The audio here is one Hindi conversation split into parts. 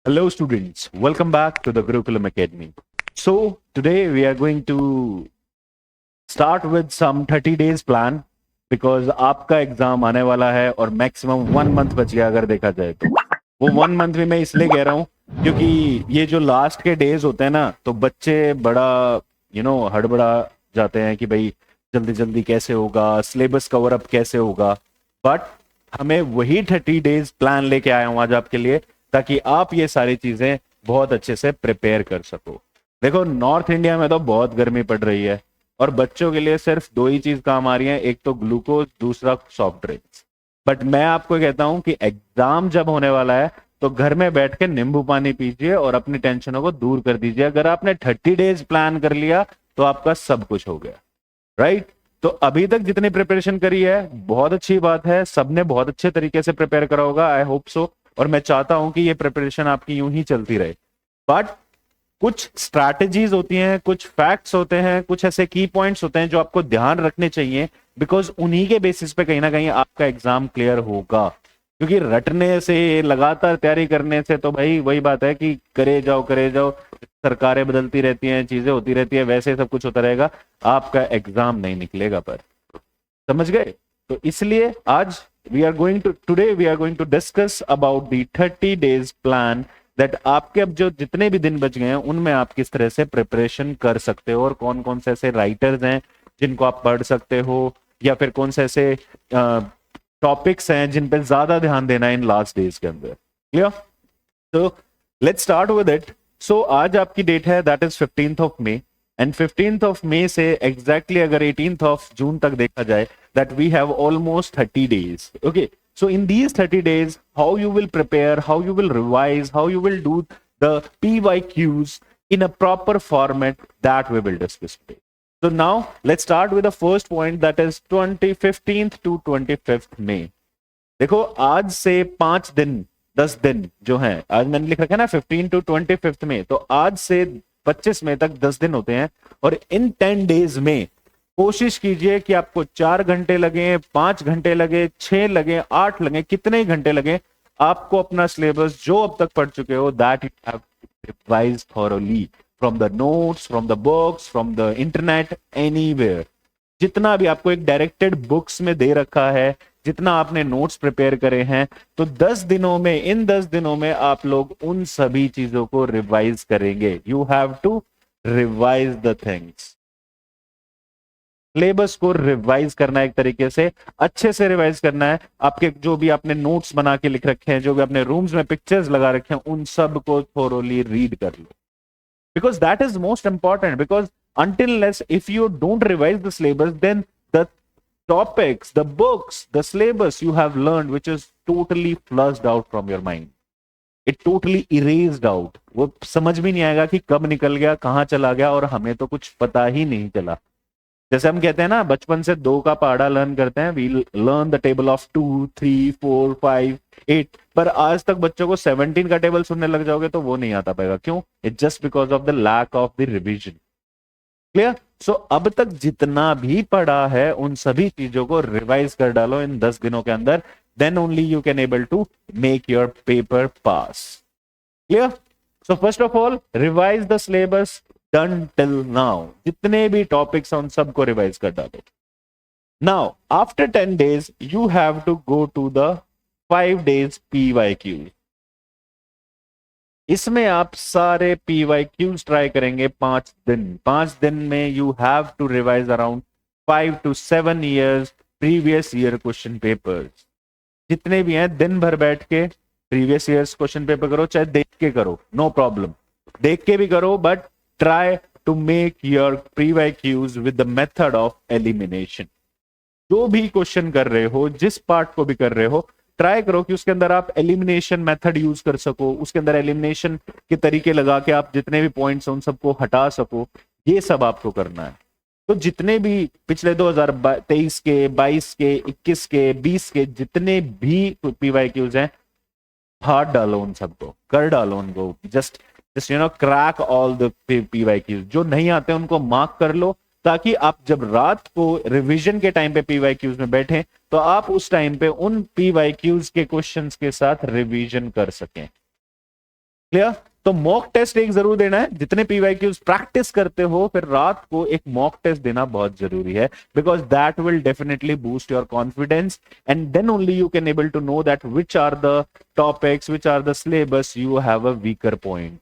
Hello, students. Welcome back to the Gurukulam Academy. So, today we are going to start with some 30 days plan because आपका एग्जाम आने वाला है और मैक्सिमम 1 मंथ बच गया अगर देखा जाए तो वो 1 मंथ भी मैं इसलिए कह रहा हूँ क्योंकि ये जो लास्ट के डेज होते हैं ना तो बच्चे बड़ा हड़बड़ा जाते हैं कि भाई जल्दी जल्दी कैसे होगा, सिलेबस कवर अप कैसे होगा। बट हमें वही 30 डेज प्लान लेके आया हूं आज आपके लिए ताकि आप ये सारी चीजें बहुत अच्छे से प्रिपेयर कर सको। देखो, नॉर्थ इंडिया में तो बहुत गर्मी पड़ रही है और बच्चों के लिए सिर्फ दो ही चीज काम आ रही है, एक तो ग्लूकोज, दूसरा सॉफ्ट ड्रिंक्स। बट मैं आपको कहता हूं कि एग्जाम जब होने वाला है तो घर में बैठ के नींबू पानी पीजिए और अपनी टेंशनों को दूर कर दीजिए। अगर आपने 30 डेज प्लान कर लिया तो आपका सब कुछ हो गया, राइट। तो अभी तक जितनी प्रिपरेशन करी है बहुत अच्छी बात है, सबने बहुत अच्छे तरीके से प्रिपेयर करा होगा, आई होप सो। और मैं चाहता हूं कि ये प्रिपरेशन आपकी यूं ही चलती रहे। बट कुछ स्ट्रैटेजीज होती हैं, कुछ फैक्ट्स होते हैं, कुछ ऐसे की पॉइंट्स होते हैं जो आपको ध्यान रखने चाहिए, बिकॉज उन्हीं के बेसिस पे कहीं ना कहीं आपका एग्जाम क्लियर होगा। क्योंकि रटने से, लगातार तैयारी करने से तो भाई वही बात है कि करे जाओ करे जाओ, सरकारें बदलती रहती हैं, चीजें होती रहती है, वैसे सब कुछ होता रहेगा, आपका एग्जाम नहीं निकलेगा। पर समझ गए? तो इसलिए आज we are going to discuss about the 30 days plan that आपके अब जो जितने भी दिन बच गए हैं उनमें आप किस तरह से प्रिपरेशन कर सकते हो और कौन कौन से ऐसे राइटर्स हैं जिनको आप पढ़ सकते हो, या फिर कौन से ऐसे टॉपिक्स हैं जिन पे ज्यादा ध्यान देना है इन लास्ट डेज के अंदर। क्लियर? तो let's start with it. So आज आपकी डेट है that is 15th of May, and 15th of May से एग्जैक्टली अगर 18th ऑफ जून तक देखा जाए that we have almost 30 days. Okay, so in these 30 days, how you will prepare, how you will revise, how you will do the PYQs in a proper format, that we will discuss today. So now let's start with the first point, that is 15th to 25th May. देखो, आज से 5 दिन 10 दिन जो हैं, आज मैंने लिख रखा है ना 15 to 25th में, तो आज से 25 मई तक 10 दिन होते हैं। और इन 10 डेज में कोशिश कीजिए कि आपको 4 घंटे लगे, 5 घंटे लगे, 6 लगे, 8 लगे, कितने ही घंटे लगे, आपको अपना सिलेबस जो अब तक पढ़ चुके हो that you have revise thoroughly from the notes, from the books, from the internet, anywhere. जितना भी आपको एक डायरेक्टेड बुक्स में दे रखा है, जितना आपने नोट्स प्रिपेयर करे हैं, तो 10 दिनों में, इन 10 दिनों में आप लोग उन सभी चीजों को रिवाइज करेंगे। You have to revise the things. Syllabus को रिवाइज करना है, एक तरीके से अच्छे से रिवाइज करना है। आपके जो भी आपने नोट्स बना के लिख रखे हैं, जो भी आपने रूम्स में पिक्चर्स लगा रखे हैं, उन सब को थोरोली रीड कर लो, because that is most important. Because until unless if you don't revise the syllabus, then the topics, the books, the syllabus you have learned, which is totally flushed out from your mind, it totally erased out, वो समझ भी नहीं आएगा कि कब निकल गया, कहां चला गया, और हमें तो कुछ पता ही नहीं चला। जैसे हम कहते हैं ना, बचपन से 2 का पहाड़ा लर्न करते हैं, we learn the table of 2 3 4 5 8, पर आज तक बच्चों को 17 का टेबल सुनने लग जाओगे तो वो नहीं आता पाएगा। क्यों? It just because of the lack of the revision. Clear? So अब तक जितना भी पढ़ा है उन सभी चीजों को रिवाइज कर डालो इन 10 दिनों के अंदर, then only you can able to make your paper pass. Clear? So first of all revise the syllabus done till now, जितने भी टॉपिक्स हैं उन सबको रिवाइज कर डालो। Now after 10 days you have to go to the 5 days PYQ। इसमें आप सारे PYQs ट्राई करेंगे 5 दिन। 5 दिन में you have to revise around 5 to 7 years previous year question papers. जितने भी हैं दिन भर बैठ के प्रीवियस ईयर्स क्वेश्चन पेपर करो, चाहे देख के करो, नो प्रॉब्लम, देख के भी करो, but try to make your PYQs with the method of elimination. जो भी क्वेश्चन कर रहे हो, जिस पार्ट को भी कर रहे हो, ट्राई करो कि उसके अंदर आप एलिमिनेशन मेथड यूज कर सको, उसके अंदर एलिमिनेशन के तरीके लगा के आप जितने भी पॉइंट्स हैं उन सबको हटा सको। ये सब आपको करना है। तो जितने भी पिछले 2023 के, 22 के, 21 के, 20 के जितने भी PYQs हैं, हाथ डालो उन सबको, कर डालो उनको, just crack all the PYQs। जो नहीं आते उनको मार्क कर लो, ताकि आप जब रात को रिवीजन के टाइम पे PYQs में बैठे तो आप उस टाइम पे उन PYQs के क्वेश्चंस के साथ रिवीजन कर सकें। क्लियर? तो मॉक टेस्ट एक जरूर देना है, जितने पीवाईक्यूज प्रैक्टिस करते हो फिर रात को एक मॉक टेस्ट देना बहुत जरूरी है, because that will definitely boost your confidence and then only you can able to know that which are the topics, which are the syllabus you have a weaker point.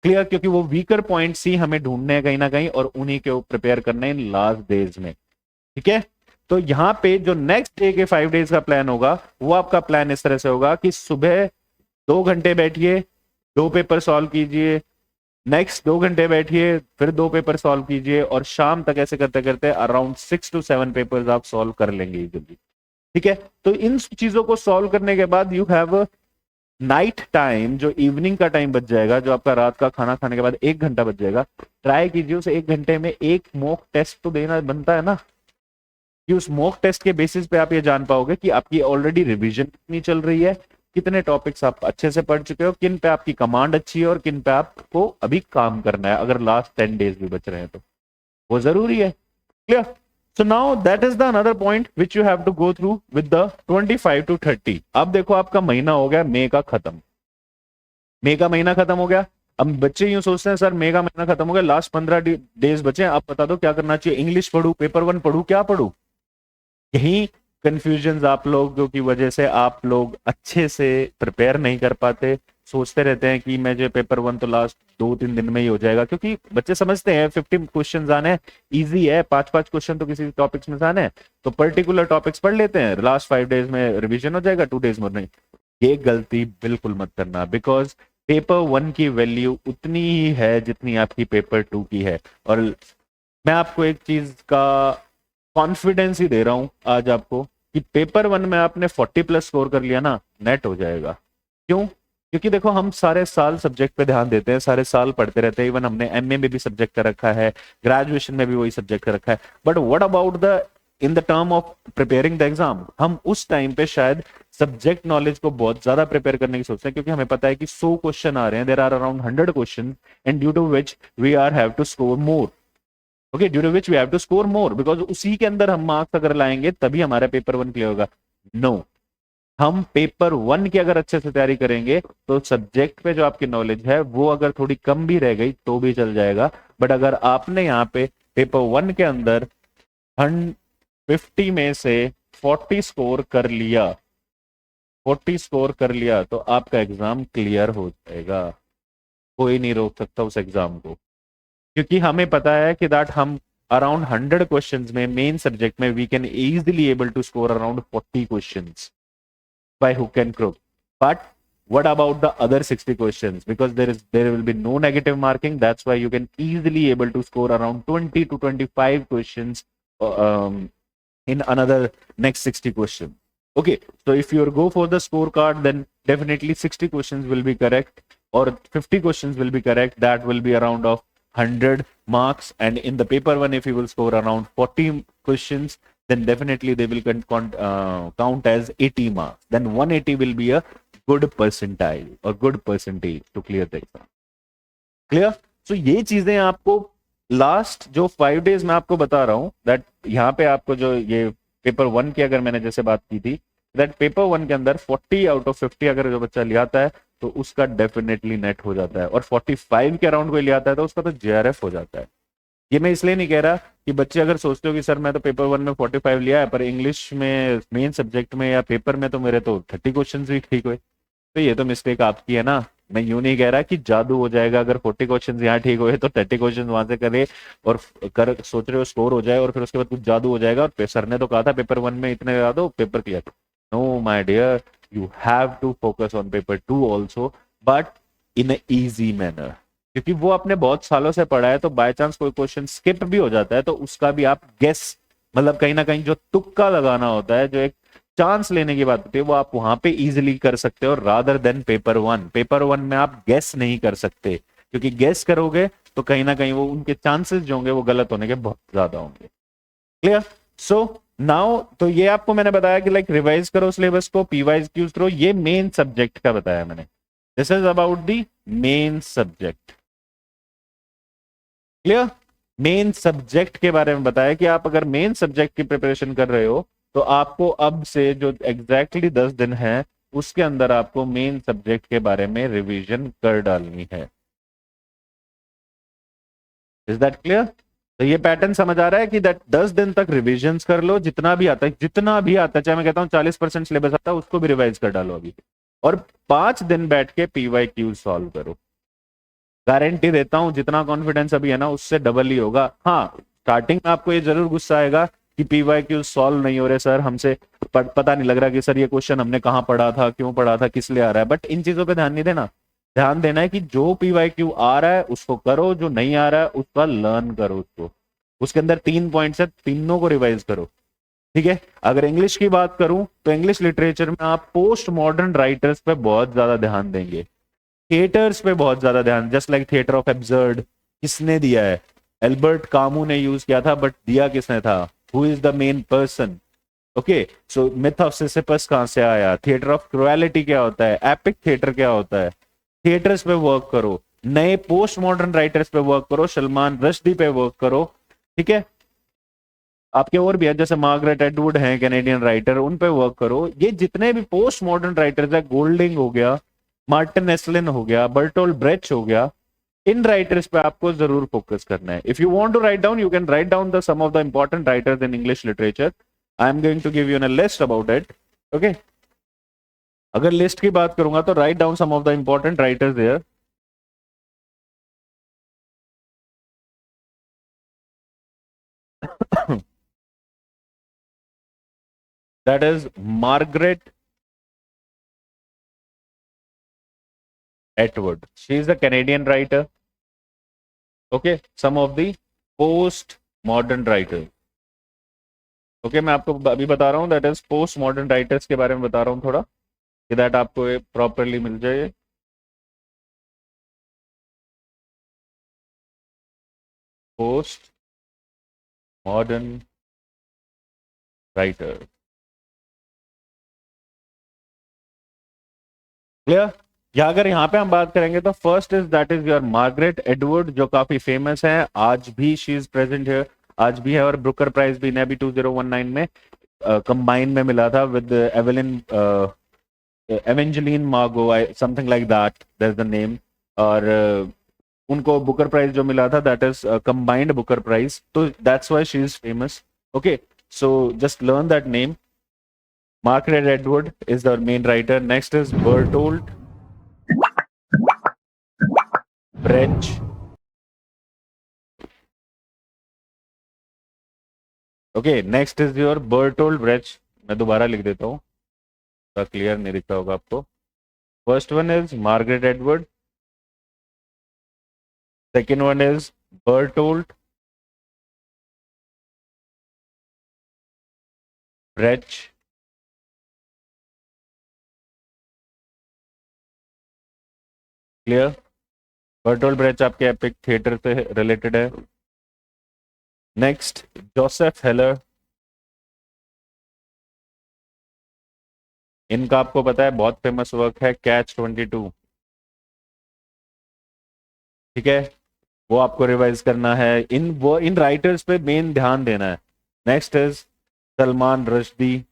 Clear? क्योंकि वो वीकर पॉइंट्स ही हमें ढूंढने हैं कहीं ना कहीं और उन्हीं के प्रिपेयर करने हैं इन लास्ट डेज में। ठीक है? तो यहां पे जो नेक्स्ट डे के 5 डेज का प्लान होगा वो आपका प्लान इस तरह से होगा कि सुबह 2 घंटे बैठिए, 2 पेपर सॉल्व कीजिए, नेक्स्ट 2 घंटे बैठिए, फिर 2 पेपर सॉल्व कीजिए, और शाम तक ऐसे करते करते अराउंड 6 to 7 पेपर्स आप सॉल्व कर लेंगे इजीली। ठीक है? तो इन चीजों को सॉल्व करने के बाद यू हैव नाइट टाइम, जो इवनिंग का टाइम बच जाएगा, जो आपका रात का खाना खाने के बाद 1 घंटा बच जाएगा, ट्राई कीजिए उसे 1 घंटे में एक मॉक टेस्ट तो देना बनता है ना, कि उस मॉक टेस्ट के बेसिस पे आप ये जान पाओगे कि आपकी ऑलरेडी रिवीजन कितनी चल रही है, कितने टॉपिक्स आप अच्छे से पढ़ चुके हो, किन पे आपकी कमांड अच्छी है और किन पे आपको अभी काम करना है, अगर लास्ट 10 डेज भी बच रहे हैं तो वो जरूरी है। Clear? So now that is the another point which you have to go through with the 25 to 30। अब देखो आपका महीना हो गया मई का खत्म, मई का महीना खत्म हो गया। अब बच्चे यूं सोचते हैं सर मई का महीना खत्म हो गया, लास्ट 15 डेज बचे हैं, आप बता दो क्या करना चाहिए, इंग्लिश पढ़ू, पेपर 1 पढ़ू, क्या पढ़ू? यही कंफ्यूजन आप लोगों की वजह से आप लोग अच्छे से प्रिपेयर नहीं कर पाते, सोचते रहते हैं कि मैं जो पेपर 1 तो लास्ट 2-3 दिन में ही हो जाएगा, क्योंकि बच्चे समझते हैं 50 क्वेश्चन आने इजी है, 5-5 क्वेश्चन तो किसी टॉपिक्स में से आने हैं, तो पर्टिकुलर टॉपिक्स पढ़ लेते हैं, लास्ट 5 डेज में रिवीजन हो जाएगा, 2 डेज में नहीं। ये गलती बिल्कुल मत करना, बिकॉज पेपर 1 की वैल्यू उतनी ही है जितनी आपकी पेपर 2 की है। और मैं आपको एक चीज का कॉन्फिडेंस ही दे रहा हूं आज आपको कि पेपर 1 में आपने 40+ स्कोर कर लिया ना, नेट हो जाएगा। क्यों? क्योंकि देखो हम सारे साल सब्जेक्ट पे ध्यान देते हैं, सारे साल पढ़ते रहते हैं, इवन हमने एमए में भी सब्जेक्ट का रखा है, ग्रेजुएशन में भी वही सब्जेक्ट का रखा है, but what about the in the term of preparing the exam, हम उस टाइम पे शायद सब्जेक्ट नॉलेज को बहुत ज्यादा प्रिपेयर करने की सोचते हैं, क्योंकि हमें पता है कि 100 क्वेश्चन आ रहे हैं, there are around 100 question, and due to which we are have to score more. Okay, due to which we have to score more, because उसी के अंदर हम मार्क्स अगर लाएंगे तभी हमारा पेपर 1 क्लियर होगा। नो, हम पेपर 1 की अगर अच्छे से तैयारी करेंगे तो सब्जेक्ट पे जो आपकी नॉलेज है वो अगर थोड़ी कम भी रह गई तो भी चल जाएगा, बट अगर आपने यहाँ पे पेपर 1 के अंदर 50 में से 40 स्कोर कर लिया, 40 स्कोर कर लिया, तो आपका एग्जाम क्लियर हो जाएगा, कोई नहीं रोक सकता उस एग्जाम को, क्योंकि हमें पता है कि दैट हम अराउंड 100 क्वेश्चंस में मेन सब्जेक्ट में we can easily able to score around 40 questions by hook and crook. But what about the other 60 questions? Because there will be no negative marking. That's why you can easily able to score around 20 to 25 questions in another next 60 questions. Okay, so if you go for the scorecard, then definitely 60 questions will be correct, or 50 questions will be correct. That will be around of 100 marks. And in the paper 1, if you will score around 40 questions, then definitely they will count as 80 marks. Then 180 will be a good percentile or good percentage to clear the exam. Clear? So ये चीजें आपको लास्ट जो 5 डेज में आपको बता रहा हूं, दैट यहाँ पे आपको जो ये पेपर 1 की अगर मैंने जैसे बात की थी, दैट पेपर 1 के अंदर 40 आउट ऑफ 50 अगर जो बच्चा ले आता है तो उसका डेफिनेटली नेट हो जाता है, और 45 के अराउंड कोई ले आता है तो उसका तो जेआरएफ हो जाता है। ये मैं इसलिए नहीं कह रहा कि बच्चे अगर सोचते हो कि सर मैं तो पेपर 1 में 45 लिया है पर इंग्लिश में मेन सब्जेक्ट में या पेपर में तो मेरे तो 30 क्वेश्चन भी ठीक हुए, तो ये तो मिस्टेक आपकी है ना। मैं यूं नहीं कह रहा कि जादू हो जाएगा, अगर 40 क्वेश्चन यहाँ ठीक हुए तो 30 क्वेश्चन वहां से करे और सोच रहे हो स्कोर हो जाए और फिर उसके बाद कुछ जादू हो जाएगा, और सर ने तो कहा था पेपर 1 में इतने लगा दो paper clear. No my dear, you have to focus on paper 2 also, but in easy manner, क्योंकि वो आपने बहुत सालों से पढ़ा है, तो बाय चांस कोई क्वेश्चन स्किप भी हो जाता है तो उसका भी आप गेस, मतलब कहीं ना कहीं जो तुक्का लगाना होता है, जो एक चांस लेने की बात होती है, वो आप वहां पे इजीली कर सकते हो रादर देन पेपर 1। पेपर 1 में आप गेस नहीं कर सकते, क्योंकि गेस करोगे तो कहीं ना कहीं वो उनके चांसेस जो होंगे वो गलत होने के बहुत ज्यादा होंगे। क्लियर? सो नाउ तो ये आपको मैंने बताया कि लाइक रिवाइज करो सिलेबस को, पीवाइज क्यूज करो, ये मेन सब्जेक्ट का बताया मैंने। This is about the main subject. Clear? Main subject के बारे में बताया कि आप अगर मेन सब्जेक्ट की प्रिपरेशन कर रहे हो तो आपको अब से जो एग्जैक्टली 10 दिन है उसके अंदर आपको मेन सब्जेक्ट के बारे में रिवीजन कर डालनी है। Is that clear? तो ये पैटर्न समझ आ रहा है कि दैट 10 दिन तक रिविजन्स कर लो, जितना भी आता है, जितना भी आता है, चाहे मैं कहता हूँ 40% सिलेबस आता है उसको भी रिवाइज कर डालो अभी, और 5 दिन बैठ के पीवाईक्यू सॉल्व करो। गारंटी देता हूं जितना कॉन्फिडेंस अभी है ना उससे डबल ही होगा। हाँ, स्टार्टिंग में आपको ये जरूर गुस्सा आएगा कि पीवाईक्यू सॉल्व नहीं हो रहे सर हमसे, पता नहीं लग रहा कि सर ये क्वेश्चन हमने कहाँ पढ़ा था, क्यों पढ़ा था, किस लिए आ रहा है, बट इन चीजों पे ध्यान नहीं देना। ध्यान देना है कि जो पीवाईक्यू आ रहा है उसको करो, जो नहीं आ रहा है उसका लर्न करो, उसको उसके अंदर 3 पॉइंट्स है, तीनों को रिवाइज करो। ठीक है। अगर इंग्लिश की बात करूं तो इंग्लिश लिटरेचर में आप पोस्ट मॉडर्न राइटर्स पे बहुत ज्यादा ध्यान देंगे, थिएटर्स पे बहुत ज्यादा ध्यान, just like theatre of absurd किसने दिया है, एल्बर्ट कामू ने यूज किया था, बट दिया किसने था, who is the main person. Okay, so myth of Sisyphus कहां से आया, थिएटर ऑफ क्रुएलिटी क्या होता है, एपिक थिएटर क्या होता है, थिएटर्स पे वर्क करो, नए पोस्ट मॉडर्न राइटर्स पे वर्क करो, सलमान रश्दी पे वर्क करो। ठीक है। आपके और भी है, जैसे मार्गरेट एडवुड हैं कैनेडियन राइटर, उन पे वर्क करो। ये जितने भी पोस्ट मॉडर्न राइटर्स है, गोल्डिंग हो गया, मार्टिन एस्लिन हो गया, बर्टोल्ड ब्रेच हो गया, इन राइटर्स पे आपको जरूर फोकस करना है। If you want to write down, you can write down the some of the important writers in English literature. I am going to give you an list about it. Okay, अगर लिस्ट की बात करूंगा तो write down some of the important writers there. That is Margaret Atwood. She is a Canadian writer. Okay, some of the post modern writers. Okay, मैं आपको अभी बता रहा हूँ, that is post modern writers के बारे में बता रहा हूँ थोड़ा, कि दैट आपको प्रॉपरली मिल जाए। Post modern writer, clear? या अगर यहाँ पे हम बात करेंगे तो first is that is your Margaret Edward, जो काफी फेमस है, आज भी शी इज प्रेजेंट है, आज भी है, और ब्रुकर प्राइज भी इन्हें अभी 2019 में कंबाइन में मिला था with Evelyn Evangeline Margo, something like that, that's the name. और उनको बुकर प्राइज जो मिला था that is combined Booker Prize, तो that's why she is famous. Okay, so just learn that name. Margaret Atwood is the main writer. Next is Bertolt Brecht. Okay, next is your Bertolt Brecht. मैं दोबारा लिख देता हूँ, तो क्लियर नहीं दिखता होगा आपको। First one is Margaret Atwood. Second one is Bertolt Brecht. Clear? Bertolt breach आपके एपिक थिएटर से रिलेटेड है। Next, Joseph हेलर। इनका आपको पता है बहुत फेमस वर्क है कैच 22। ठीक है, वो आपको रिवाइज करना है, इन राइटर्स पे मेन ध्यान देना है। Next is Salman Rushdie.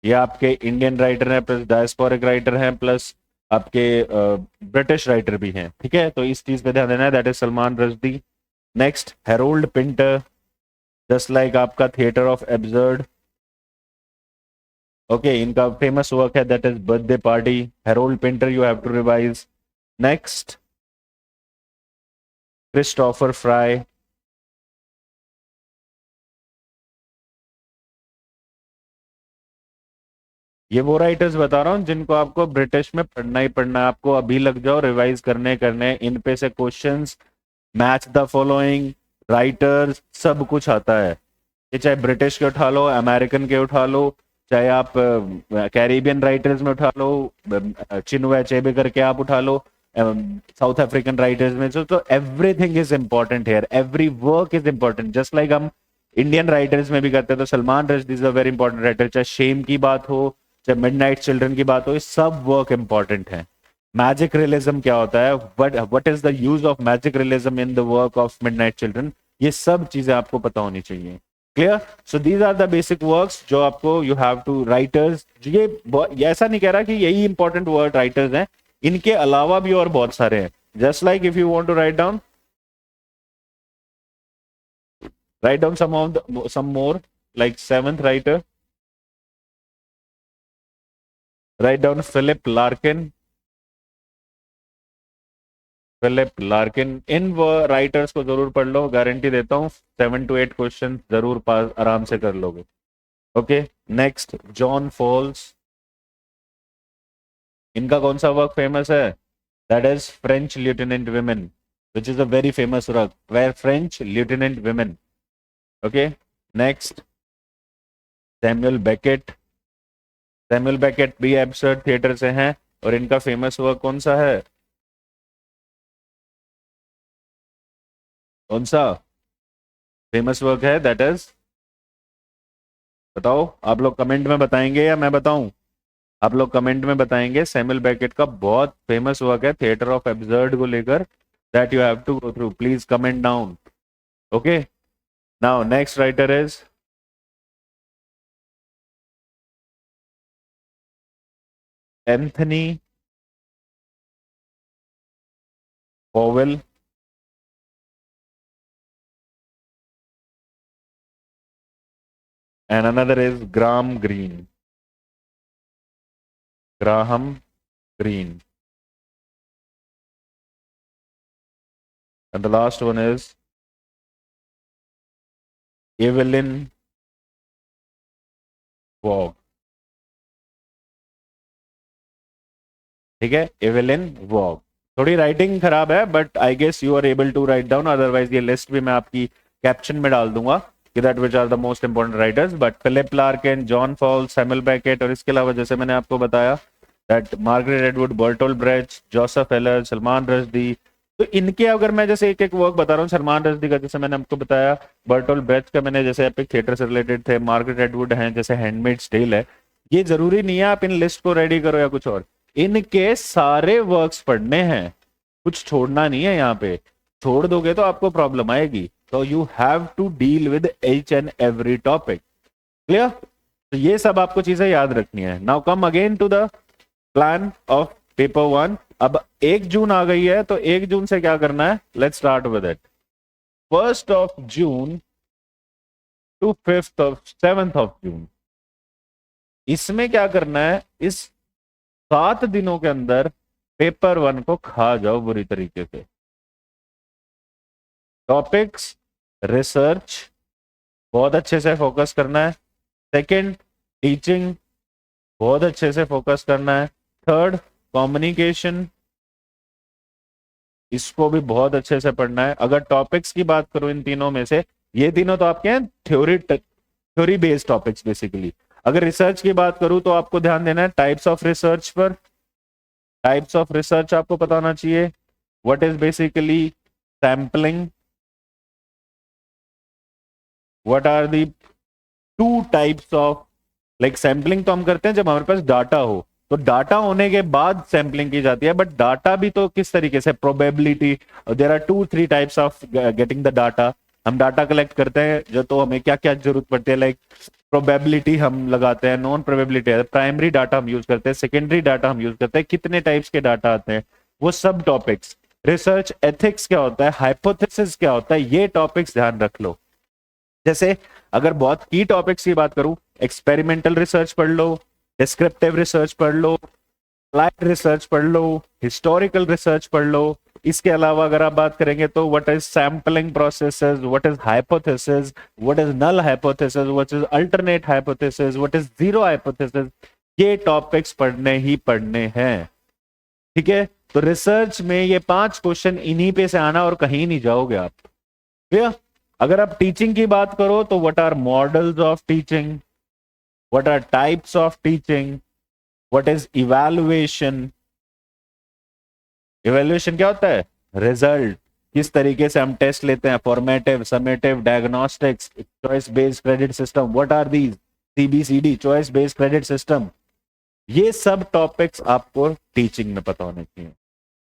ये आपके इंडियन राइटर हैं, प्लस डायस्पोरिक राइटर हैं, प्लस आपके ब्रिटिश राइटर भी हैं। ठीक है, तो इस चीज पे ध्यान देना है, that is Salman Rushdie. Next, Harold Pinter, just like आपका थिएटर ऑफ एब्सर्ड। ओके, इनका फेमस वर्क है that is birthday party. Harold Pinter you have to revise. Next, Christopher Fry. ये वो राइटर्स बता रहा हूँ जिनको आपको ब्रिटिश में पढ़ना ही पढ़ना है, आपको अभी लग जाओ रिवाइज करने करने, इन पे से questions, match the following writers, सब कुछ आता है। ये चाहे ब्रिटिश के उठा लो, अमेरिकन के उठा लो, चाहे आप कैरिबियन राइटर्स में उठा लो, चिनुआ अचेबे करके आप उठा लो, साउथ अफ्रीकन राइटर्स में, तो everything is important here, every work is important, just like हम इंडियन राइटर्स में भी करते हैं। तो Salman Rushdie is a very important writer, चाहे शेम की बात हो, चाहे मिडनाइट चिल्ड्रन की बात हो, ये सब वर्क इंपॉर्टेंट है। मैजिक रियलिज्म क्या होता है, what is the use of magic realism in the work of midnight children, ये सब चीजें आपको पता होनी चाहिए। Clear? So these are the basic works जो आपको यू हैव टू राइटर्स, ये ऐसा नहीं कह रहा कि यही इंपॉर्टेंट वर्ड राइटर्स हैं, इनके अलावा भी और बहुत सारे हैं. Just like if you want to write down some more, like seventh writer, write down Philip Larkin. Philip Larkin. इन राइटर्स को जरूर पढ़ लो, गारंटी देता हूँ 7 to 8 क्वेश्चन जरूर पास आराम से कर लोगे. Okay, next John Fowles. इनका कौन सा वर्क फेमस है? That is French lieutenant women, which is a very famous work, where French lieutenant women. Okay, next Samuel Beckett. Samuel Beckett भी एब्सर्ड थिएटर से हैं और इनका फेमस वर्क कौन सा है? कौन सा फेमस वर्क है? दैट इज, बताओ आप लोग कमेंट में बताएंगे या मैं बताऊं? आप लोग कमेंट में बताएंगे. सैमुअल बेकेट का बहुत फेमस वर्क है थिएटर ऑफ एब्सर्ड को लेकर, that you have to go through. Please comment down. Okay, now next writer is Anthony Powell. and another is Graham Greene. Graham Greene. And the last one is Evelyn Waugh. ठीक है, एवेलिन वॉग. थोड़ी राइटिंग खराब है but I guess you are able to write down, otherwise ये लिस्ट भी मैं आपकी कैप्शन में डाल दूंगा कि that which are the most important writers. But Philip Larkin, John Fowles, Samuel Beckett, और इसके अलावा जैसे मैंने आपको बताया that Margaret Atwood, Bertolt Brecht, Joseph Heller, Salman Rushdie. तो इनके अगर मैं जैसे एक एक वर्क बता रहा हूँ, सलमान रश्दी का जैसे मैंने आपको बताया, बर्टोल्ड ब्रेcht का मैंने जैसे एपिक थिएटर से रिलेटेड थे, मार्गरेट एटवुड हैं जैसे हैंडमेड्स टेल है. ये जरूरी नहीं है आप इन लिस्ट को रेडी करो या कुछ और, इनके सारे वर्क्स पढ़ने हैं, कुछ छोड़ना नहीं है. यहाँ पे छोड़ दोगे तो आपको प्रॉब्लम आएगी. तो you have to deal with each and every topic. Clear? तो ये सब आपको चीजें याद रखनी है. Now come again to the plan of paper 1. अब 1 जून आ गई है, तो 1 जून से क्या करना है? Let's start with it. 1st of June to 7th of June, इसमें क्या करना है? इस 7 दिनों के अंदर पेपर 1 को खा जाओ बुरी तरीके से. टॉपिक्स, रिसर्च बहुत अच्छे से फोकस करना है. सेकंड, टीचिंग बहुत अच्छे से फोकस करना है. थर्ड, कम्युनिकेशन, इसको भी बहुत अच्छे से पढ़ना है. अगर टॉपिक्स की बात करूं इन तीनों में से, ये तीनों तो आपके हैं थ्योरी बेस्ड टॉपिक्स बेसिकली. अगर रिसर्च की बात करूं तो आपको ध्यान देना है टाइप्स ऑफ रिसर्च पर. टाइप्स ऑफ रिसर्च आपको पता होना चाहिए. What is basically sampling, what are the 2 types of, like sampling तो हम करते हैं जब हमारे पास डाटा हो, तो डाटा होने के बाद सैम्पलिंग की जाती है. बट डाटा भी तो किस तरीके से, probability, there are 2-3 types of getting the data. हम डाटा कलेक्ट करते हैं जो, तो हमें क्या क्या जरूरत पड़ती है, लाइक प्रोबेबिलिटी हम लगाते हैं, नॉन प्रोबेबिलिटी है, प्राइमरी डाटा हम यूज करते हैं, सेकेंडरी डाटा हम यूज करते हैं, कितने टाइप्स के डाटा आते हैं, वो सब टॉपिक्स. रिसर्च एथिक्स क्या होता है, हाइपोथेसिस क्या होता है, ये टॉपिक्स ध्यान रख लो. जैसे अगर बहुत की टॉपिक्स की बात करूं, एक्सपेरिमेंटल रिसर्च पढ़ लो, डिस्क्रिप्टिव रिसर्च पढ़ लो, अप्लाइड रिसर्च पढ़ लो, हिस्टोरिकल रिसर्च पढ़ लो. इसके अलावा अगर आप बात करेंगे तो what is sampling processes, what is hypothesis, what is null hypothesis, what is alternate hypothesis, what is zero hypothesis, ये टॉपिक्स पढ़ने ही पढ़ने हैं. ठीक है? तो रिसर्च में ये 5 क्वेश्चन इन्हीं पे से आना और कहीं नहीं जाओगे आप. क्लियर? अगर आप टीचिंग की बात करो तो what are models of teaching, what are types of teaching, what is evaluation. Evaluation क्या होता है? रिजल्ट, किस तरीके से हम टेस्ट लेते हैं, formative, summative, diagnostics, choice based credit system, what are these, CBCD, choice based credit system. ये सब टॉपिक्स आपको टीचिंग में पता होने चाहिए.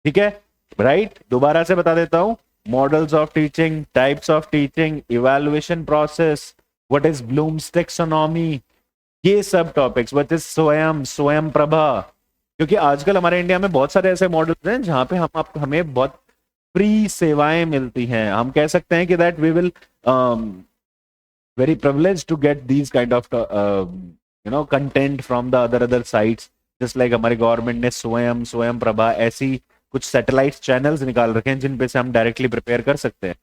ठीक है? राइट? दोबारा से बता देता हूं, models of teaching, types of teaching, evaluation process, what is blooms taxonomy, ये सब टॉपिक्स, व्हाट इज स्वयं प्रभा, क्योंकि आजकल हमारे इंडिया में बहुत सारे ऐसे मॉडल्स हैं जहां पे हमें बहुत फ्री सेवाएं मिलती हैं। हम कह सकते हैं कि that we will very privileged to get these kind of content from the other sites, just like हमारे गवर्नमेंट ने स्वयं प्रभा ऐसी कुछ सैटेलाइट चैनल्स निकाल रखे हैं जिन पे से हम डायरेक्टली प्रिपेयर कर सकते हैं।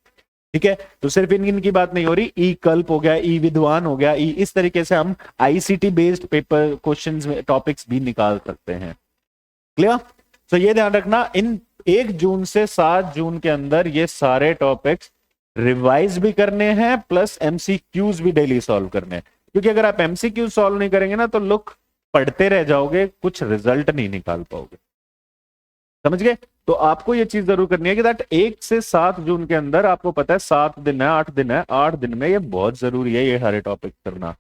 ठीक है, तो सिर्फ इनकी बात नहीं हो रही, ई कल्प हो गया, ई विद्वान हो गया, इस तरीके से हम आईसीटी बेस्ड पेपर क्वेश्चंस में टॉपिक्स भी निकाल सकते हैं। क्लियर? तो ये ध्यान रखना, इन 1 जून से 7 जून के अंदर ये सारे टॉपिक्स रिवाइज भी करने हैं, प्लस एमसीक्यूज भी डेली सॉल्व करने हैं, क्योंकि अगर आप एमसीक्यू सॉल्व नहीं करेंगे ना तो लुक पढ़ते रह जाओगे, कुछ रिजल्ट नहीं निकाल पाओगे। समझ गए? तो आपको ये चीज जरूर करनी है कि दैट 1 से 7 जून के अंदर, आपको पता है 7 दिन है, 8 दिन है, 8 दिन में ये बहुत जरूरी है ये सारे टॉपिक करना।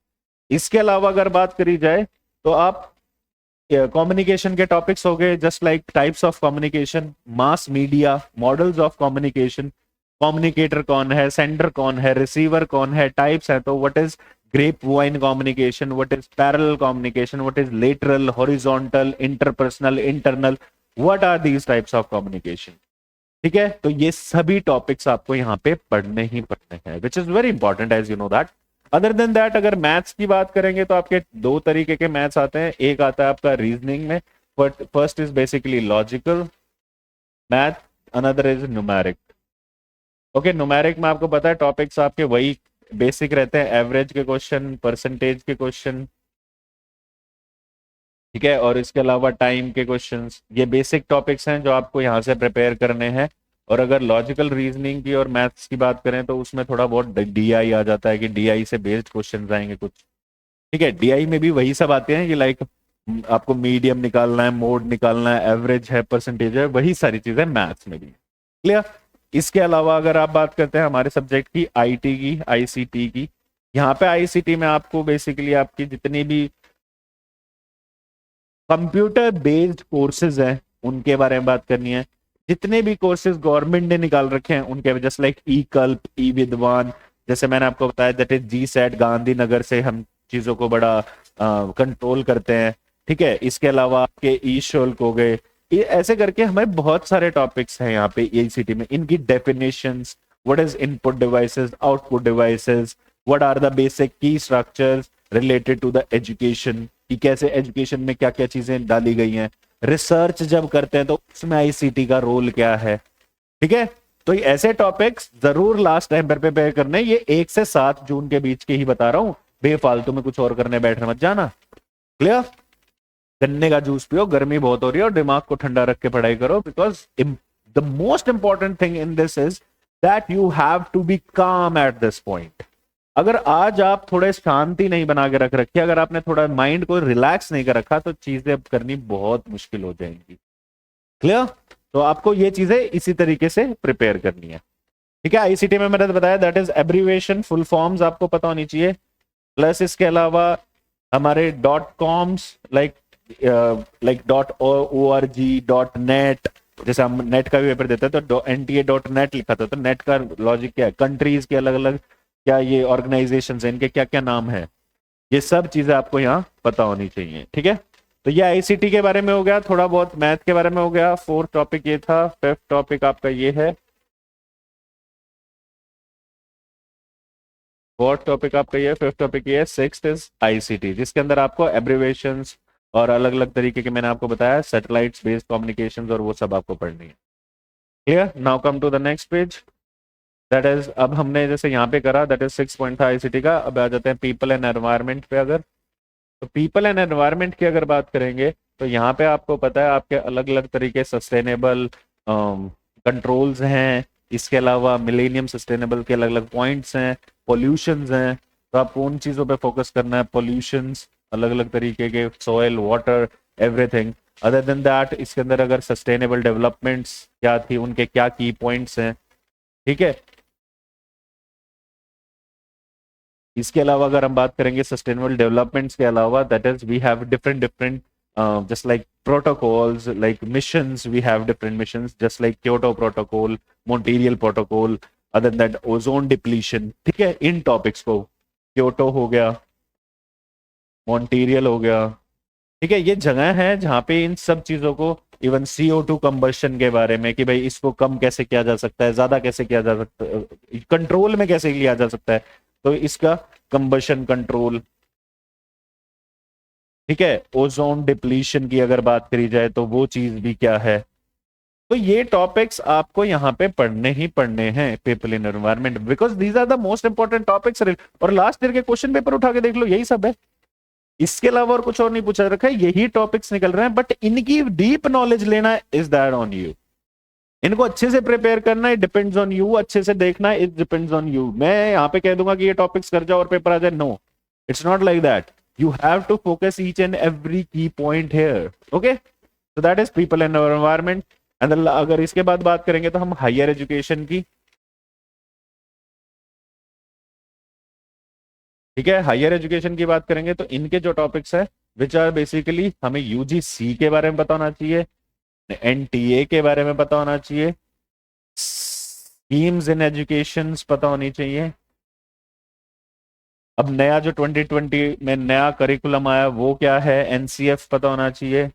इसके अलावा अगर बात करी जाए तो आप कम्युनिकेशन के टॉपिक्स हो गए, just like types of communication, mass media, models of communication, communicator कौन है, सेंडर कौन है, रिसीवर कौन है, टाइप्स है तो what is grapevine communication, what is parallel communication, what is lateral, horizontal, interpersonal, internal, what are these types of communication. ठीक है, तो ये सभी टॉपिक्स आपको यहाँ पे पढ़ने ही पढ़ने हैं, which is very important as you know that. Other than that अगर मैथ्स की बात करेंगे तो आपके 2 तरीके के मैथ्स आते हैं, एक आता है आपका रीजनिंग में, but first is basically logical math, another is numeric. Okay, numeric में आपको पता है टॉपिक्स आपके वही बेसिक रहते हैं, एवरेज के क्वेश्चन, परसेंटेज के क्वेश्चन, ठीक है, और इसके अलावा टाइम के क्वेश्चंस, ये बेसिक टॉपिक्स हैं जो आपको यहाँ से प्रिपेयर करने हैं। और अगर लॉजिकल रीजनिंग की और मैथ्स की बात करें तो उसमें थोड़ा बहुत डीआई आ जाता है कि डीआई से बेस्ड क्वेश्चन आएंगे कुछ। ठीक है, डीआई में भी वही सब आते हैं कि लाइक आपको मीडियम निकालना है, मोड निकालना है, एवरेज है, परसेंटेज है, वही सारी चीजें मैथ्स में भी। क्लियर? इसके अलावा अगर आप बात करते हैं हमारे सब्जेक्ट की, आईटी की, आईसीटी की, यहाँ पे आईसीटी में आपको बेसिकली आपकी जितनी भी कंप्यूटर बेस्ड कोर्सेज हैं उनके बारे में बात करनी है। जितने भी कोर्सेज गवर्नमेंट ने निकाल रखे हैं उनके, जस्ट लाइक ई कल्प, ई विद्वान, जैसे मैंने आपको बताया that is G SET, Gandhinagar से हम चीजों को बड़ा कंट्रोल करते हैं। ठीक है, इसके अलावा आपके ई शुल्क हो गए, ये ऐसे करके हमें बहुत सारे टॉपिक्स हैं यहाँ पे एसीटी में, इनकी definitions, what is input devices, output devices, what are the basic key structures related to the education, कि कैसे एजुकेशन में क्या क्या चीजें डाली गई हैं, रिसर्च जब करते हैं तो उसमें आईसीटी का रोल क्या है। ठीक है, तो ऐसे टॉपिक्स जरूर लास्ट टाइम पर प्रिपेयर करने, ये 1 से 7 जून के बीच के ही बता रहा हूं, बेफालतू में कुछ और करने बैठने मत जाना। क्लियर? गन्ने का जूस पियो, गर्मी बहुत हो रही है, और दिमाग को ठंडा रख के पढ़ाई करो, because the most important thing in this is that you have to be calm at this point. अगर आज आप थोड़े शांति नहीं बना के रख रखी, अगर आपने थोड़ा माइंड को रिलैक्स नहीं कर रखा, तो चीजें करनी बहुत मुश्किल हो जाएंगी। क्लियर? तो आपको ये चीजें इसी तरीके से प्रिपेयर करनी है। ठीक है, आईसीटी में मैंने बताया that is abbreviation, full forms आपको पता होनी चाहिए, प्लस इसके अलावा हमारे dot coms like .org, .net, जैसे हम नेट का भी पेपर देते हैं तो NTA.net लिखा था, तो नेट का लॉजिक क्या है, कंट्रीज के अलग अलग क्या ये ऑर्गेनाइजेशन है, इनके क्या क्या नाम है, ये सब चीजें आपको यहाँ पता होनी चाहिए। ठीक है, तो ये आईसीटी के बारे में हो गया, थोड़ा बहुत मैथ के बारे में हो गया, 4th टॉपिक ये था, 5th टॉपिक आपका ये है, 4th टॉपिक आपका ये, 5th टॉपिक ये है, 6th इज आईसीटी, जिसके अंदर आपको एब्रीवेशंस और अलग अलग तरीके के मैंने आपको बताया सैटेलाइट्स बेस्ड कम्युनिकेशंस, और वो सब आपको पढ़नी है। Clear? Now come to the next page, that is, अब हमने जैसे यहाँ पे करा दैट इज 6 पॉइंट था आईसीटी का। अब आ जाते हैं पीपल एंड एनवायरनमेंट पे। अगर तो पीपल एंड एनवायरनमेंट की अगर बात करेंगे तो यहाँ पे आपको पता है आपके अलग अलग तरीके सस्टेनेबल कंट्रोल्स हैं, इसके अलावा मिलेनियम सस्टेनेबल के अलग अलग पॉइंट्स हैं, पॉल्यूशंस हैं, तो आपको उन चीज़ों पे फोकस करना है, पॉल्यूशंस अलग अलग तरीके के, soil, water, everything. Other than that इसके अंदर अगर सस्टेनेबल डेवलपमेंट्स क्या थी, उनके क्या की पॉइंट्स हैं। ठीक है, इसके अलावा अगर हम बात करेंगे सस्टेनेबल डेवलपमेंट्स के अलावा, that is we have different different just like protocols, like missions, we have different missions, just like Kyoto Protocol, Montreal Protocol, other than that ozone depletion. ठीक है, इन टॉपिक्स को क्योटो हो गया, मॉन्ट्रियल हो गया। ठीक है, ये जगह है जहाँ पे इन सब चीजों को, इवन CO2 कंबशन के बारे में कि भाई इसको कम कैसे किया जा सकता है, ज्यादा कैसे किया जा सकता है, कंट्रोल में कैसे लिया जा सकता है, तो इसका कंबशन कंट्रोल। ठीक है, ओजोन डिप्लीशन की अगर बात करी जाए तो वो चीज भी क्या है। तो ये टॉपिक्स आपको यहाँ पे पढ़ने ही पढ़ने हैं, people in environment, because these are the most important topics. और लास्ट ईयर के क्वेश्चन पेपर उठा के देख लो, यही सब है, इसके अलावा और कुछ और नहीं पूछा रखा है, यही टॉपिक्स निकल रहे हैं। बट इनकी डीप नॉलेज लेना इज दैट ऑन यू, इनको अच्छे से प्रिपेयर करना, इट डिपेंड्स ऑन यू, अच्छे से देखना, इट डिपेंड्स ऑन यू। मैं यहाँ पे कह दूंगा कि ये टॉपिक्स कर जाओ और पेपर आ जाए, no, it's not like that. You have to focus each and every key point here. Okay, so that is people and environment. And अगर इसके बाद बात करेंगे तो हम हायर एजुकेशन की। ठीक है, हायर एजुकेशन की बात करेंगे तो इनके जो टॉपिक्स है, विच आर बेसिकली, हमें UGC के बारे में पता होना चाहिए, NTA के बारे में पता होना चाहिए, स्कीम्स इन एजुकेशन पता होनी चाहिए। अब नया जो 2020 में नया करिकुलम आया वो क्या है, NCF पता होना चाहिए,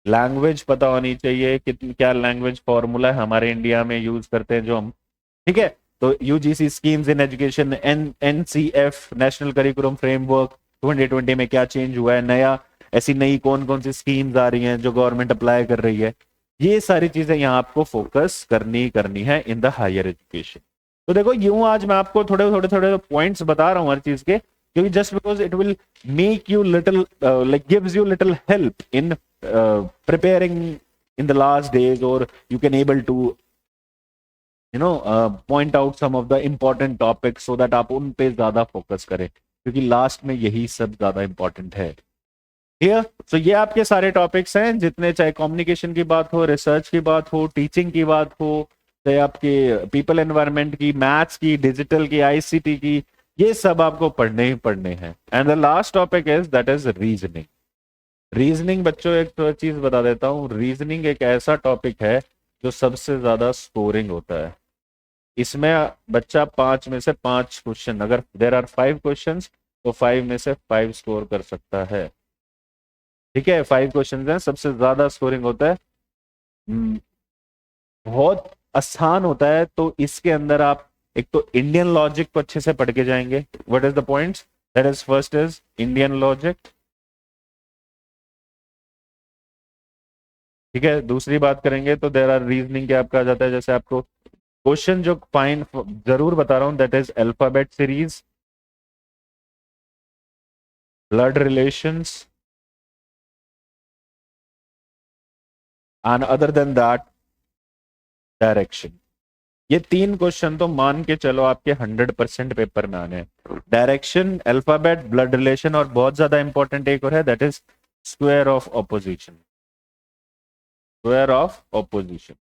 लैंग्वेज पता होनी चाहिए, कितनी क्या लैंग्वेज फॉर्मूला है हमारे इंडिया में यूज करते हैं जो हम। ठीक है, तो UGC schemes in education, NCF national curriculum framework 2020 में क्या चेंज हुआ है, नया ऐसी नई कौन कौन सी स्कीम्स आ रही हैं जो गवर्नमेंट अप्लाई कर रही है, ये सारी चीजें यहाँ आपको फोकस करनी है इन द हायर एजुकेशन। तो देखो, यूं आज मैं आपको थोड़े थोड़े थोड़े पॉइंट्स बता रहा हूँ हर चीज के, क्योंकि just because it will make you little, like gives you little help in preparing in the last days, or you can able to point out some of the important topics so that आप उन पे ज्यादा फोकस करें, क्योंकि लास्ट में यही सब ज्यादा इंपॉर्टेंट है। ठीक, सो ये आपके सारे टॉपिक्स हैं जितने, चाहे कम्युनिकेशन की बात हो, रिसर्च की बात हो, टीचिंग की बात हो, चाहे आपके पीपल एनवायरनमेंट की, मैथ्स की, डिजिटल की, ICT की, ये सब आपको पढ़ने ही पढ़ने हैं। And the last topic is that is reasoning. Reasoning बच्चों, एक तो चीज बता देता हूँ, रीजनिंग एक ऐसा टॉपिक है जो सबसे ज्यादा स्कोरिंग होता है। इसमें बच्चा 5 में से 5 क्वेश्चन, अगर देर आर 5 क्वेश्चन तो 5 में से 5 स्कोर कर सकता है। ठीक है, 5 क्वेश्चन हैं, सबसे ज्यादा स्कोरिंग होता है। हम्म, बहुत आसान होता है। तो इसके अंदर आप एक तो इंडियन लॉजिक को अच्छे से पढ़ के जाएंगे। What is the points, that is first is Indian logic. ठीक है, दूसरी बात करेंगे तो देर आर रीजनिंग के आपका आ जाता है, जैसे आपको क्वेश्चन जो फाइन जरूर बता रहा हूं, that is alphabet series, blood relations, and other than that direction. ये 3 क्वेश्चन तो मान के चलो आपके 100% पेपर में आने हैं। डायरेक्शन, अल्फाबेट, ब्लड रिलेशन, और बहुत ज्यादा इंपॉर्टेंट एक और है, that is square of opposition. Square of opposition,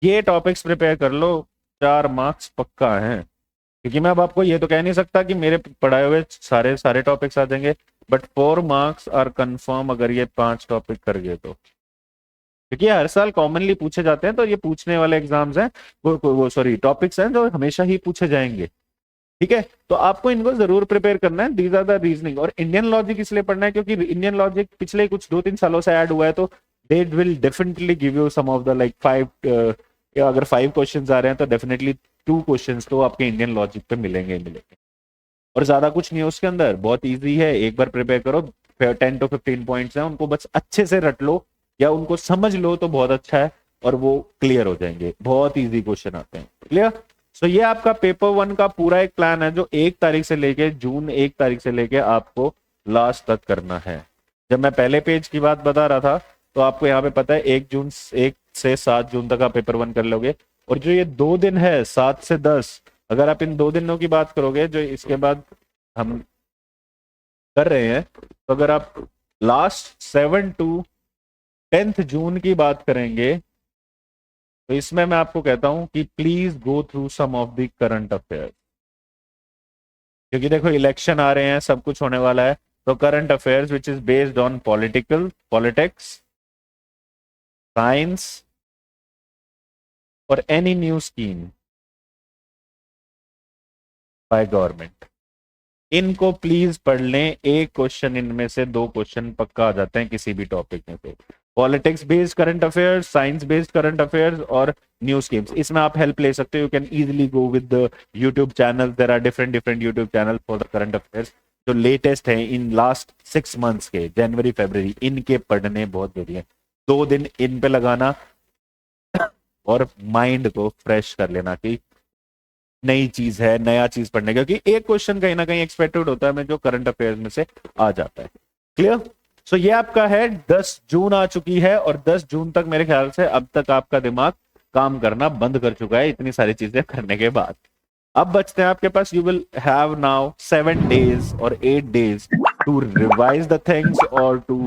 ये टॉपिक्स प्रिपेयर कर लो, 4 मार्क्स पक्का है। क्योंकि मैं अब आपको ये तो कह नहीं सकता कि मेरे पढ़ाए हुए सारे सारे टॉपिक्स आ जाएंगे, बट 4 मार्क्स आर कंफर्म अगर ये 5 टॉपिक कर गए तो। क्योंकि हर साल कॉमनली पूछे जाते हैं, तो ये पूछने वाले एग्जाम्स हैं, वो सॉरी टॉपिक्स हैं जो हमेशा ही पूछे जाएंगे। ठीक है, तो आपको इनको जरूर प्रिपेयर करना है। These are the reasoning. और इंडियन लॉजिक इसलिए पढ़ना है क्योंकि इंडियन लॉजिक पिछले कुछ 2-3 सालों से ऐड हुआ है, तो they will definitely give you some of the like 5, अगर 5 क्वेश्चन आ रहे हैं तो डेफिनेटली 2 क्वेश्चन तो आपके इंडियन लॉजिक पे मिलेंगे ही मिलेंगे। और ज्यादा कुछ नहीं है उसके अंदर, बहुत ईजी है, एक बार प्रिपेयर करो। 10 to 15 पॉइंट्स हैं, उनको बस अच्छे से रट लो या उनको समझ लो तो बहुत अच्छा है, और वो क्लियर हो जाएंगे। बहुत इजी क्वेश्चन आते हैं। क्लियर, सो ये आपका पेपर 1 का पूरा एक प्लान है जो 1 तारीख से लेके जून 1 तारीख से लेके आपको लास्ट तक करना है। जब मैं पहले पेज की बात बता रहा था तो आपको यहाँ पे पता है 1 से 7 जून तक आप पेपर 1 कर लोगे। और जो ये 2 दिन है 7 से 10, अगर आप इन 2 दिनों की बात करोगे जो इसके बाद हम कर रहे हैं, तो अगर आप लास्ट 7 to 10 जून की बात करेंगे तो इसमें मैं आपको कहता हूं कि please go through some of the current affair. क्योंकि देखो इलेक्शन आ रहे हैं, सब कुछ होने वाला है, तो current affairs which is based on politics, science, और any new scheme, by government. इनको प्लीज पढ़ लें, एक क्वेश्चन इनमें से दो क्वेश्चन पक्का आ जाते हैं किसी भी टॉपिक में से। Politics based current affairs, science based current affairs और न्यूज स्कीम्स, इसमें आप हेल्प ले सकते हो। You can easily go with the YouTube channel, there are different different YouTube channel for the current affairs जो लेटेस्ट है इन लास्ट 6 मंथ्स के, जनवरी फरवरी, इनके पढ़ने बहुत जरूरी है। 2 दिन इन पे लगाना और माइंड को फ्रेश कर लेना कि नई चीज है, नया चीज पढ़ने का, क्योंकि एक क्वेश्चन कहीं ना कहीं एक्सपेक्टेड होता है में जो करंट अफेयर्स में से आ जाता है। क्लियर? सो ये आपका है 10 जून आ चुकी है और 10 जून तक मेरे ख्याल से अब तक आपका दिमाग काम करना बंद कर चुका है इतनी सारी चीजें करने के बाद। अब बचते हैं आपके पास, you will have now 7 days और 8 days to revise the things और to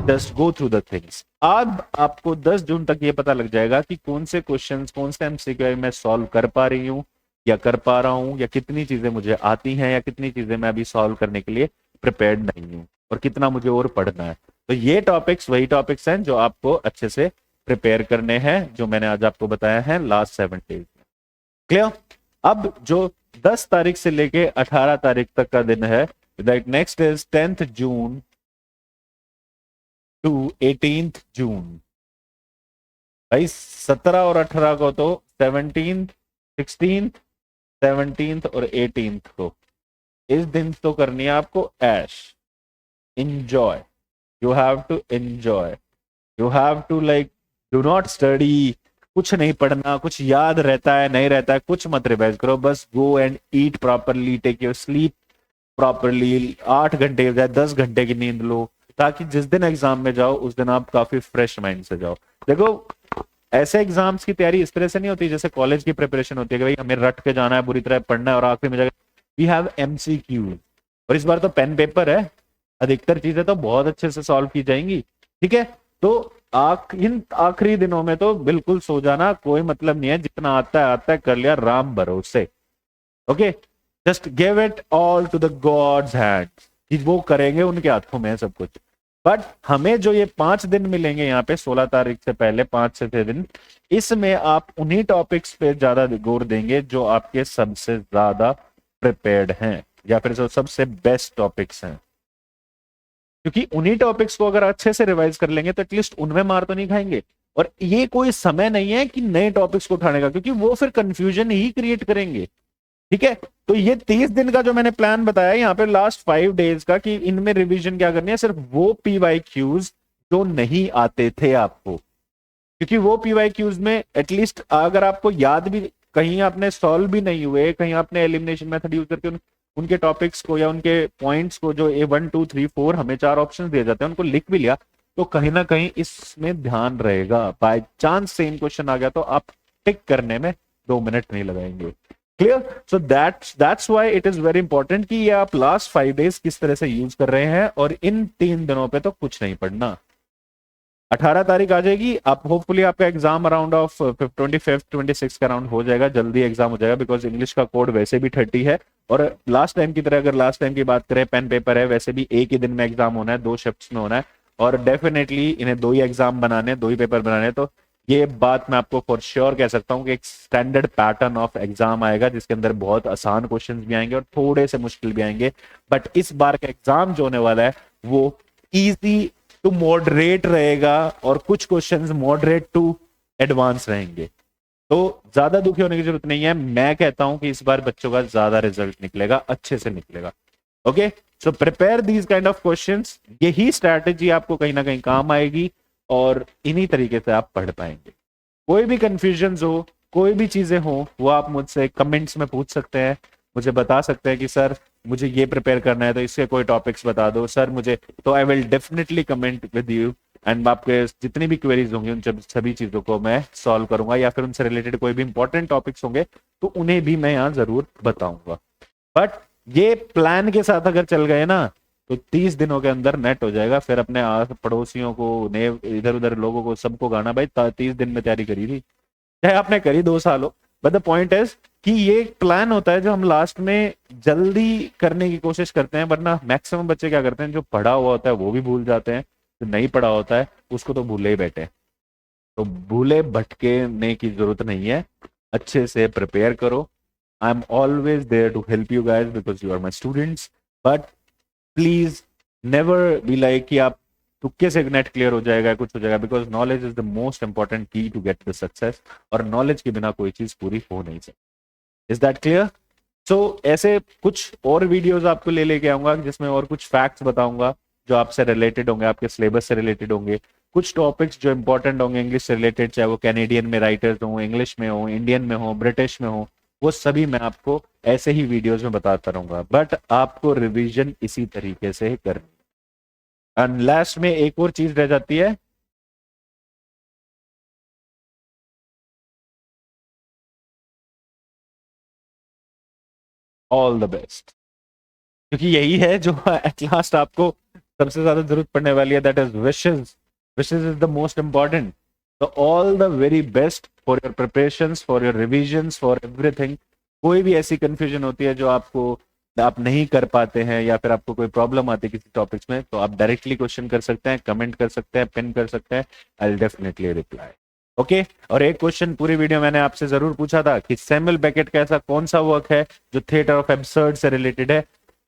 just go through the things. अब आपको 10 जून तक ये पता लग जाएगा कि कौन से क्वेश्चंस, कौन से एमसीक्यू मैं सॉल्व कर पा रही हूँ या कर पा रहा हूं, या कितनी चीजें मुझे आती हैं या कितनी चीजें मैं अभी सॉल्व करने के लिए प्रिपेयर्ड नहीं हूं और कितना मुझे और पढ़ना है। तो ये टॉपिक्स वही टॉपिक्स हैं जो आपको अच्छे से प्रिपेयर करने हैं, जो मैंने आज आपको बताया है लास्ट 7 days में। क्लियर? अब जो 10 तारीख से लेके 18 तारीख तक का दिन है, that next is 10th June to 18th June. भाई 17 और 18 को तो 17th, 16th, 17th और 18th को, इस दिन तो करनी है आपको ऐश, enjoy. You have to enjoy, you have to like do not study, कुछ नहीं पढ़ना, कुछ याद रहता है नहीं रहता है कुछ मत रिवाइज करो, बस go and eat properly, take your sleep properly, 8 घंटे या 10 घंटे की नींद लो, ताकि जिस दिन एग्जाम में जाओ उस दिन आप काफी फ्रेश माइंड से जाओ। देखो ऐसे एग्जाम्स की तैयारी इस तरह से नहीं होती जैसे कॉलेज की प्रिपरेशन होती है कि भाई हमें रट के जाना है, बुरी तरह पढ़ना है और आखिरी में जाकर वी हैव एमसीक्यू। और इस बार तो पेन पेपर है, अधिकतर चीजें तो बहुत अच्छे से सॉल्व की जाएंगी। ठीक है, तो इन आखिरी दिनों में तो बिल्कुल सो जाना, कोई मतलब नहीं है, जितना आता है कर लिया राम भरोसे। Okay, just give it all to the god's hand, वो करेंगे, उनके हाथों में है सब कुछ। बट हमें जो ये 5 दिन मिलेंगे यहाँ पे 16 तारीख से पहले 5 से 6 दिन, इसमें आप उन्हीं टॉपिक्स पे ज्यादा गौर देंगे जो आपके सबसे ज्यादा प्रिपेयर्ड हैं या फिर जो सबसे बेस्ट टॉपिक्स हैं। क्योंकि उन्हीं टॉपिक्स को अगर अच्छे से रिवाइज कर लेंगे तो एटलीस्ट उनमें मार तो नहीं खाएंगे। और ये कोई समय नहीं है कि नए टॉपिक्स को उठाने का, क्योंकि वो फिर कंफ्यूजन ही क्रिएट करेंगे। ठीक है, तो ये 30 दिन का जो मैंने प्लान बताया यहाँ पे लास्ट 5 days का, कि इनमें रिवीजन क्या करनी है, सिर्फ वो पीवाईक्यूज जो नहीं आते थे आपको, क्योंकि वो पीवाईक्यूज में एटलीस्ट अगर आपको याद भी, कहीं आपने सॉल्व भी नहीं हुए, कहीं आपने एलिमिनेशन मेथड यूज करके उनके टॉपिक्स को या उनके पॉइंट्स को, जो A1 2 3 4 हमें 4 ऑप्शन दिए जाते हैं, उनको लिख भी लिया, तो कहीं ना कहीं इसमें ध्यान रहेगा। बाय चांस सेम क्वेश्चन आ गया तो आप टिक करने में 2 मिनट नहीं लगाएंगे। Clear? So that's why it is very important कि ये आप लास्ट 5 days किस तरह से यूज कर रहे हैं, और इन 3 दिनों पे तो कुछ नहीं पढ़ना। 18 तारीख आ जाएगी, आप होपफुली आपका एग्जाम अराउंड ऑफ 25th 26 का अराउंड हो जाएगा, जल्दी एग्जाम हो जाएगा, बिकॉज इंग्लिश का कोड वैसे भी 30 है। और लास्ट टाइम की तरह अगर लास्ट टाइम की बात करें, पेन पेपर है, वैसे भी एक ही दिन में एग्जाम होना है, 2 शिफ्ट्स में होना है, और डेफिनेटली इन्हें 2 ही एग्जाम बनाने, 2 ही पेपर बनाने। तो ये बात मैं आपको फॉर श्योर कह सकता हूँ कि एक स्टैंडर्ड पैटर्न ऑफ एग्जाम आएगा, जिसके अंदर बहुत आसान क्वेश्चंस भी आएंगे और थोड़े से मुश्किल भी आएंगे। बट इस बार का एग्जाम जो होने वाला है वो इजी टू मॉडरेट रहेगा, और कुछ क्वेश्चंस मॉडरेट टू एडवांस रहेंगे। तो ज्यादा दुखी होने की जरूरत नहीं है, मैं कहता हूं कि इस बार बच्चों का ज्यादा रिजल्ट निकलेगा, अच्छे से निकलेगा। Okay, so prepare these kind of questions, यही स्ट्रैटेजी आपको कहीं ना कहीं काम आएगी और इन्हीं तरीके से आप पढ़ पाएंगे। कोई भी कंफ्यूजन हो, कोई भी चीजें हो, वो आप मुझसे कमेंट्स में पूछ सकते हैं, मुझे बता सकते हैं कि सर मुझे ये प्रिपेयर करना है तो इसके कोई टॉपिक्स बता दो सर मुझे, तो I will definitely comment with you, and आपके जितनी भी क्वेरीज होंगी उन सभी चीजों को मैं सॉल्व करूंगा, या फिर उनसे रिलेटेड कोई भी इंपॉर्टेंट टॉपिक्स होंगे तो उन्हें भी मैं यहाँ जरूर बताऊंगा। बट ये प्लान के साथ अगर चल गए ना तो 30 दिनों के अंदर नेट हो जाएगा। फिर अपने आस पड़ोसियों को, इधर उधर लोगों को, सबको गाना भाई 30 दिन में तैयारी करी थी, चाहे आपने करी 2 साल हो। बट द पॉइंट इज कि ये एक प्लान होता है जो हम लास्ट में जल्दी करने की कोशिश करते हैं, वरना मैक्सिमम बच्चे क्या करते हैं, जो पढ़ा हुआ होता है वो भी भूल जाते हैं, जो नहीं पढ़ा होता है उसको तो भूले ही बैठे। तो भूले भटकने की जरूरत नहीं है, अच्छे से प्रिपेयर करो, I am always there to help you guys because you are my students. But please never be like कि आप तुक्के से नेट क्लियर हो जाएगा, कुछ हो जाएगा, because knowledge is the most important की टू गेट द सक्सेस. और नॉलेज के बिना कोई चीज पूरी हो नहीं सकती. Is that clear? सो ऐसे कुछ और वीडियोस आपको लेके आऊंगा जिसमें और कुछ फैक्ट्स बताऊंगा जो आपसे रिलेटेड होंगे, आपके सिलेबस से रिलेटेड होंगे. कुछ टॉपिक्स जो इंपॉर्टेंट होंगे इंग्लिश से रिलेटेड, चाहे वो कैनेडियन में राइटर्स हो, इंग्लिश में हो, इंडियन में हो, ब्रिटिश में हो, वो सभी मैं आपको ऐसे ही वीडियोस में बताता रहूंगा. बट आपको रिवीजन इसी तरीके से ही करनी. एंड लास्ट में एक और चीज रह जाती है, ऑल द बेस्ट. क्योंकि यही है जो एट लास्ट आपको सबसे ज्यादा जरूरत पड़ने वाली है, that is wishes. Wishes is the most important. तो all the very best for your preparations, for your revisions, for everything. कोई भी ऐसी कंफ्यूजन होती है जो आपको आप नहीं कर पाते हैं या फिर आपको कोई प्रॉब्लम आती है किसी टॉपिक्स में, तो आप डायरेक्टली क्वेश्चन कर सकते हैं, कमेंट कर सकते हैं, पिन कर सकते हैं. I will definitely reply. Okay. और एक क्वेश्चन पूरी वीडियो मैंने आपसे जरूर पूछा था कि सैमुअल बेकेट का ऐसा कौन सा वर्क है जो थिएटर ऑफ एब्सर्ड से रिलेटेड है.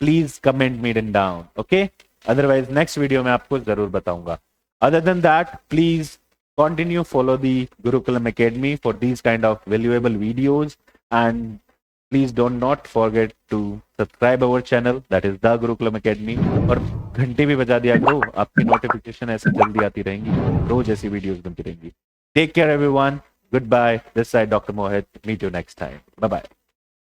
Please comment me in down. Okay. Otherwise next video में आपको जरूर बताऊंगा. Other than that, please continue follow the Gurukulam Academy for these kind of valuable videos, and please do not forget to subscribe our channel, that is the Gurukulam Academy. और घंटी भी बजा दिया करो, आपकी नोटिफिकेशन ऐसे जल्दी आती रहेंगी, रोज ऐसी वीडियोस बनती रहेंगी. Take care everyone. Good bye. This side doctor Mohit. Meet you next time. Bye bye.